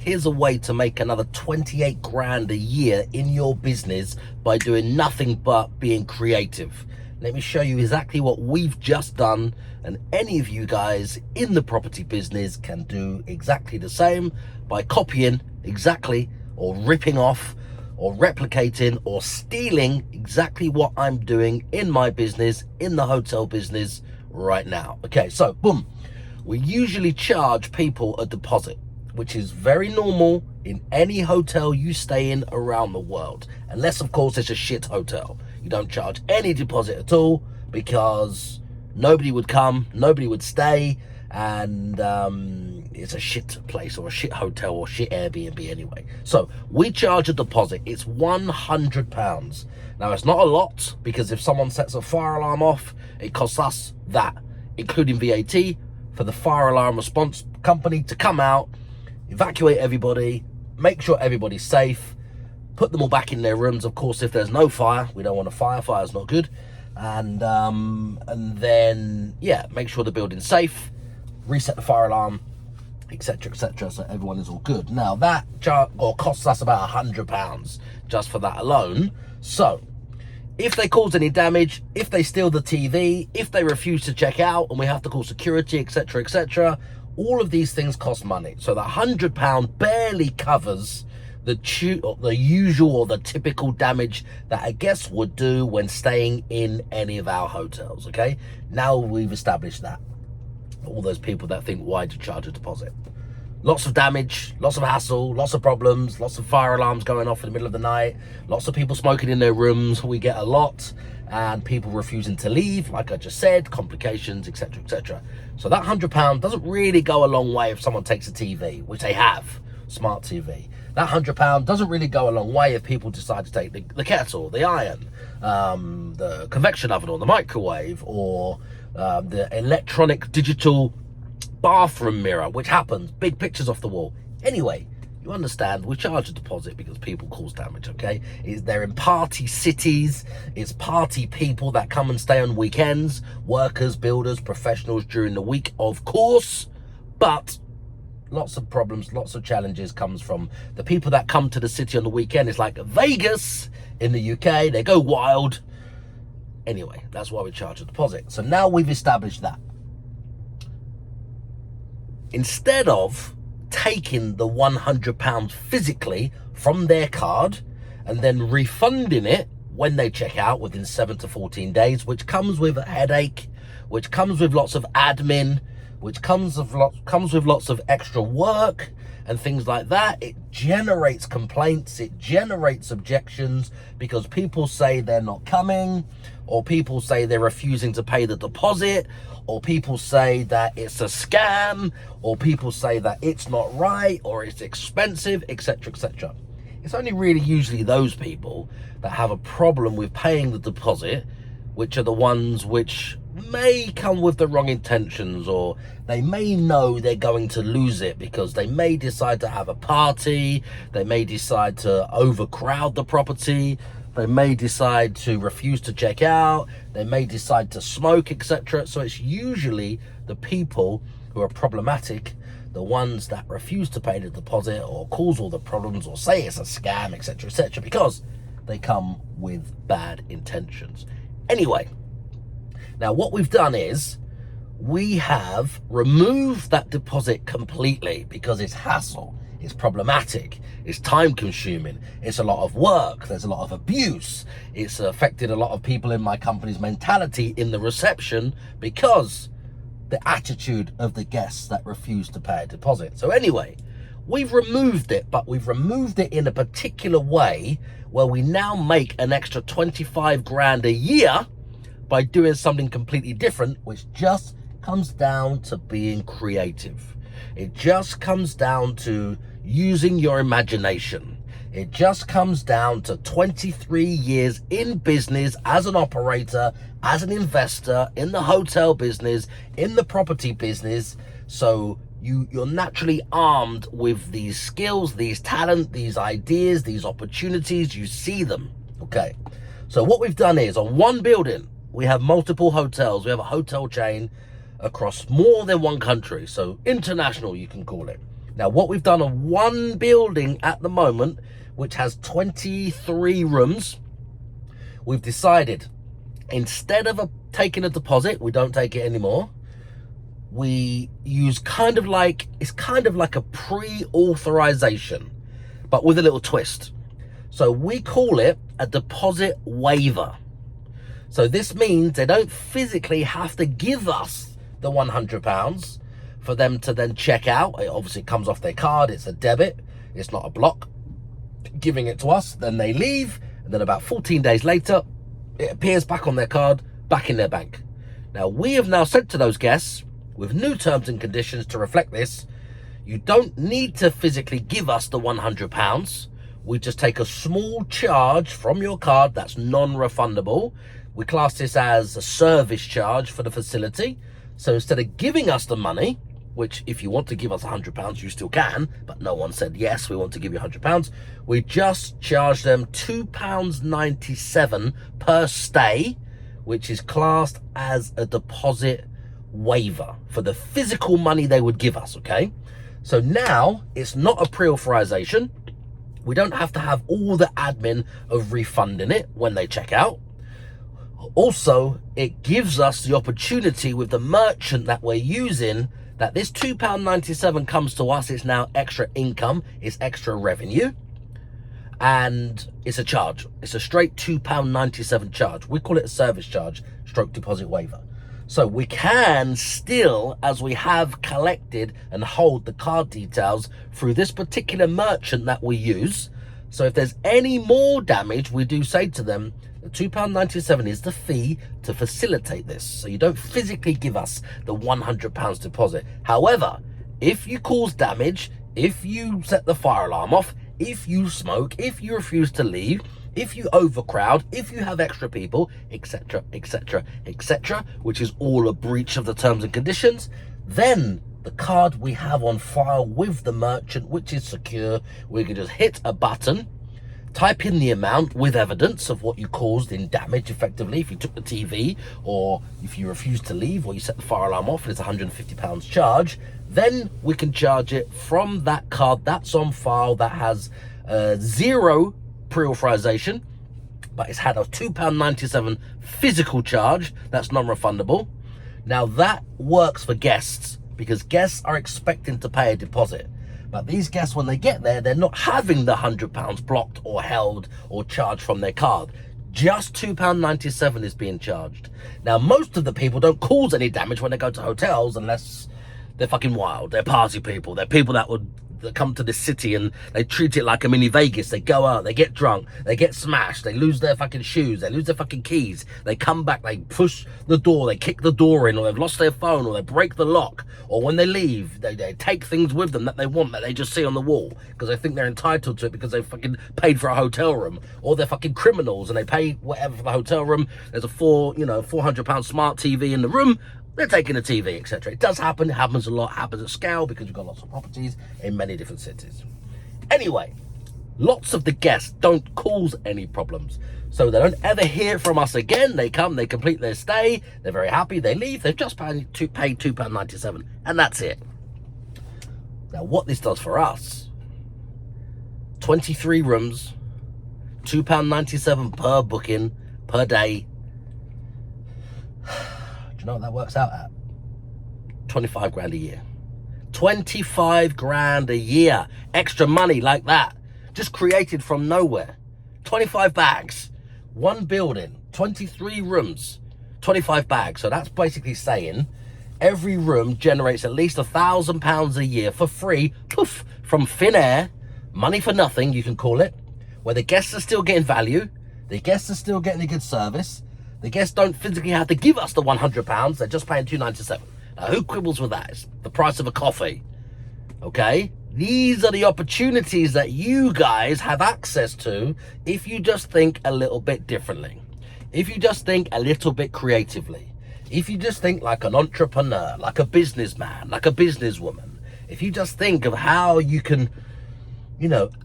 here's a way to make another 28 grand a year in your business by doing nothing but being creative. Let me show you exactly what we've just done, and any of you guys in the property business can do exactly the same by copying exactly, or ripping off, or replicating, or stealing exactly what I'm doing in my business, in the hotel business right now. Okay, so boom, we usually charge people a deposit, which is very normal in any hotel you stay in around the world, unless of course it's a shit hotel. You don't charge any deposit at all because nobody would come, nobody would stay, and it's a shit place or a shit hotel or shit Airbnb anyway. So we charge a deposit. It's £100. Now it's not a lot, because if someone sets a fire alarm off, it costs us that, including VAT, for the fire alarm response company to come out, evacuate everybody, make sure everybody's safe, put them all back in their rooms. Of course, if there's no fire, we don't want a fire. Fire's not good. And then, yeah, make sure the building's safe, reset the fire alarm, etc., etc., so everyone is all good. Now that costs us about £100 just for that alone. So if they cause any damage, if they steal the TV, if they refuse to check out and we have to call security, etc., etc., all of these things cost money. So the £100 barely covers the usual or the typical damage that a guest would do when staying in any of our hotels. Okay, now we've established that. All those people that think, why do you charge a deposit? Lots of damage, lots of hassle, lots of problems, lots of fire alarms going off in the middle of the night, lots of people smoking in their rooms, we get a lot, and people refusing to leave, like I just said, complications, etc., etc. So that £100 doesn't really go a long way if someone takes a TV, which they have, smart TV. That £100 doesn't really go a long way if people decide to take the kettle, the iron, the convection oven, or the microwave, or the electronic digital bathroom mirror, which happens, big pictures off the wall. Anyway, you understand, we charge a deposit because people cause damage. Okay, they're in party cities, it's party people that come and stay on weekends, workers, builders, professionals during the week, of course, but lots of problems, lots of challenges comes from the people that come to the city on the weekend. It's like Vegas in the UK, they go wild. Anyway, that's why we charge a deposit. So now we've established that. Instead of taking the £100 physically from their card and then refunding it when they check out within 7 to 14 days, which comes with a headache, which comes with lots of admin, which comes with lots of extra work and things like that, it generates complaints, it generates objections, because people say they're not coming, or people say they're refusing to pay the deposit, or people say that it's a scam, or people say that it's not right, or it's expensive, etc., etc. It's only really usually those people that have a problem with paying the deposit, which are the ones which may come with the wrong intentions, or they may know they're going to lose it because they may decide to have a party, they may decide to overcrowd the property, they may decide to refuse to check out, they may decide to smoke, etc. So it's usually the people who are problematic, the ones that refuse to pay the deposit or cause all the problems or say it's a scam, etc., etc., because they come with bad intentions. Anyway, now what we've done is we have removed that deposit completely because it's hassle, it's problematic, it's time consuming, it's a lot of work, there's a lot of abuse, it's affected a lot of people in my company's mentality in the reception because the attitude of the guests that refuse to pay a deposit. So anyway, we've removed it, but we've removed it in a particular way where we now make an extra 25 grand a year by doing something completely different, which just comes down to being creative. It just comes down to using your imagination. It just comes down to 23 years in business as an operator, as an investor, in the hotel business, in the property business. So you're naturally armed with these skills, these talent, these ideas, these opportunities. You see them. Okay. So what we've done is, on one building, we have multiple hotels. We have a hotel chain across more than one country. So international, you can call it. Now, what we've done on one building at the moment, which has 23 rooms, we've decided instead of taking a deposit, we don't take it anymore. We use it's kind of like a pre-authorization, but with a little twist. So we call it a deposit waiver. So this means they don't physically have to give us the £100 for them to then check out. It obviously comes off their card. It's a debit. It's not a block. Giving it to us, then they leave, and then about 14 days later, it appears back on their card, back in their bank. Now, we have now said to those guests, with new terms and conditions to reflect this, you don't need to physically give us the £100. We just take a small charge from your card that's non-refundable. We class this as a service charge for the facility. So instead of giving us the money, which if you want to give us £100, you still can, but no one said, yes, we want to give you £100, we just charge them £2.97 per stay, which is classed as a deposit waiver for the physical money they would give us, okay? So now it's not a pre-authorization. We don't have to have all the admin of refunding it when they check out. Also, it gives us the opportunity with the merchant that we're using that this £2.97 comes to us. It's now extra income, it's extra revenue, and it's a charge. It's a straight £2.97 charge. We call it a service charge, stroke deposit waiver. So we can still, as we have collected and hold the card details through this particular merchant that we use. So if there's any more damage, we do say to them, the £2.97 is the fee to facilitate this. So you don't physically give us the £100 deposit. However, if you cause damage, if you set the fire alarm off, if you smoke, if you refuse to leave, if you overcrowd, if you have extra people, etc., etc., etc., which is all a breach of the terms and conditions, then the card we have on file with the merchant, which is secure, we can just hit a button, type in the amount with evidence of what you caused in damage effectively. If you took the TV, or if you refuse to leave, or you set the fire alarm off, it's £150 charge, then we can charge it from that card that's on file that has zero pre-authorization, but it's had a £2.97 physical charge that's non-refundable. Now that works for guests because guests are expecting to pay a deposit, but these guests, when they get there, they're not having the £100 blocked or held or charged from their card. Just £2.97 is being charged. Now, most of the people don't cause any damage when they go to hotels unless they're fucking wild. They're party people. They're people that come to this city and they treat it like a mini Vegas. They go out, they get drunk, they get smashed, they lose their fucking shoes, they lose their fucking keys, they come back, they push the door, they kick the door in, or they've lost their phone, or they break the lock, or when they leave, they take things with them that they want, that they just see on the wall because they think they're entitled to it because they fucking paid for a hotel room, or they're fucking criminals and they pay whatever for the hotel room. There's a £400 smart TV in the room. They're taking a TV, etc. It does happen. It happens a lot. It happens at scale because we've got lots of properties in many different cities. Anyway, lots of the guests don't cause any problems. So they don't ever hear from us again. They come, they complete their stay. They're very happy. They leave. They've just paid £2.97. And that's it. Now, what this does for us, 23 rooms, £2.97 per booking, per day. You know what that works out at? 25 grand a year. 25 grand a year. Extra money like that. Just created from nowhere. 25 bags. One building. 23 rooms. 25 bags. So that's basically saying every room generates at least £1,000 a year for free. Poof. From thin air. Money for nothing, you can call it. Where the guests are still getting value. The guests are still getting a good service. The guests don't physically have to give us the £100. They're just paying $2.97. Now, who quibbles with that? It's the price of a coffee. Okay? These are the opportunities that you guys have access to if you just think a little bit differently. If you just think a little bit creatively. If you just think like an entrepreneur, like a businessman, like a businesswoman. If you just think of how you can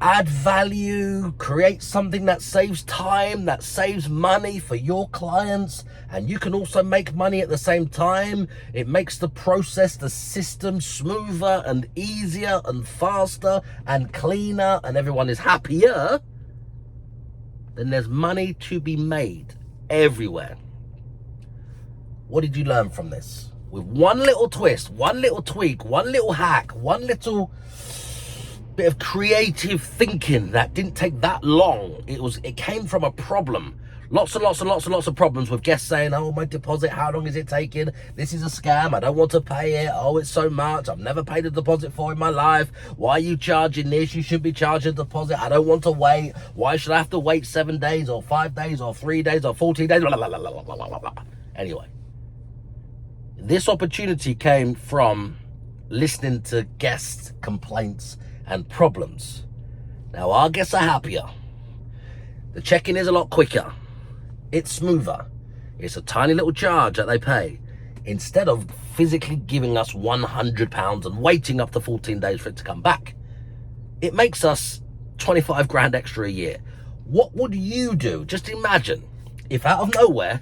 add value, create something that saves time, that saves money for your clients, and you can also make money at the same time. It makes the process, the system smoother and easier and faster and cleaner, and everyone is happier. Then there's money to be made everywhere. What did you learn from this? With one little twist, one little tweak, one little hack, one little bit of creative thinking that didn't take that long. It came from a problem. Lots and lots and lots and lots of problems with guests saying, oh, my deposit, how long is it taking? This is a scam. I don't want to pay it. Oh, it's so much. I've never paid a deposit for in my life. Why are you charging this? You should be charging a deposit. I don't want to wait. Why should I have to wait 7 days or 5 days or 3 days or 14 days? Blah, blah, blah, blah, blah, blah, blah. Anyway, this opportunity came from listening to guests' complaints and problems. Now, our guests are happier. The check-in is a lot quicker. It's smoother. It's a tiny little charge that they pay. Instead of physically giving us £100 and waiting up to 14 days for it to come back, it makes us 25 grand extra a year. What would you do? Just imagine if out of nowhere,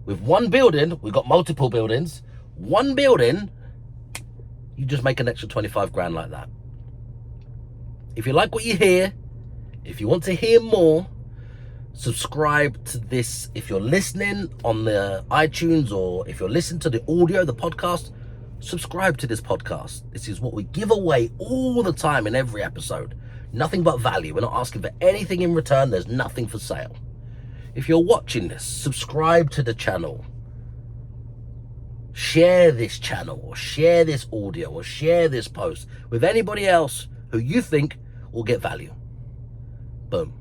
with one building, we've got multiple buildings, one building, you just make an extra 25 grand like that. If you like what you hear, if you want to hear more, subscribe to this. If you're listening on the iTunes, or if you're listening to the audio, the podcast, subscribe to this podcast. This is what we give away all the time in every episode. Nothing but value. We're not asking for anything in return. There's nothing for sale. If you're watching this, subscribe to the channel. Share this channel, or share this audio, or share this post with anybody else who you think will get value. Boom.